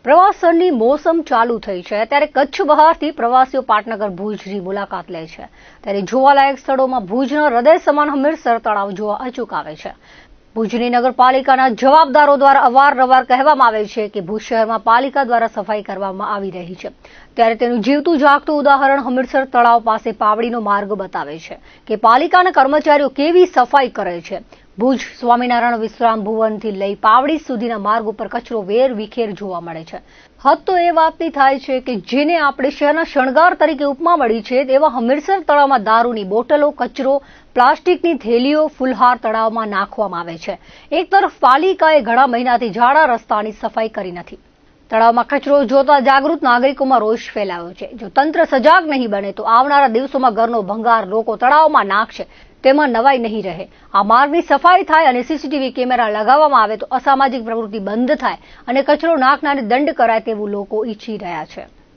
પ્રવાસનની મોસમ ચાલુ થઈ છે ત્યારે કચ્છ બહારથી પ્રવાસીઓ પાટનગર ભુજની મુલાકાત લે છે ત્યારે જોવાલાયક સ્થળોમાં ભુજના હૃદય સમાન હમીરસર તળાવ જોવા અચૂક આવે છે। ભુજની નગરપાલિકાના જવાબદારો દ્વારા અવારનવાર કહેવામાં આવે છે કે ભુજ શહેરમાં પાલિકા દ્વારા સફાઈ કરવામાં આવી રહી છે ત્યારે તેનું જીવતું જાગતું ઉદાહરણ હમીરસર તળાવ પાસે પાવડીનો માર્ગ બતાવે છે કે પાલિકાના કર્મચારીઓ કેવી સફાઈ કરે છે। ભુજ સ્વામિનારાયણ વિશ્રામ ભુવનથી લઈ પાવડી સુધીના માર્ગ ઉપર કચરો વેર વિખેર જોવા મળે છે। હદ તો એ વાતની થાય છે કે જેને આપણે શહેરના શણગાર તરીકે ઉપમા મળી છે તેવા હમીરસર તળાવમાં દારૂની બોટલો, કચરો, પ્લાસ્ટિકની થેલીઓ, ફુલહાર તળાવમાં નાખવામાં આવે છે। એક તરફ પાલિકાએ ઘણા મહિનાથી જાડા રસ્તાની સફાઈ કરી નથી। તળાવમાં કચરો જોતા જાગૃત નાગરિકોમાં રોષ ફેલાયો છે। જો તંત્ર સજાગ નહીં બને તો આવનારા દિવસોમાં ઘરનો ભંગાર લોકો તળાવમાં નાખશે તેમાં નવાઈ નહીં રહે। આ માર્ગની સફાઈ થાય અને સીસીટીવી કેમેરા લગાવવામાં આવે તો અસામાજિક પ્રવૃત્તિ બંધ થાય અને કચરો નાખનારને દંડ કરાય તેવું લોકો ઈચ્છી રહ્યા છે।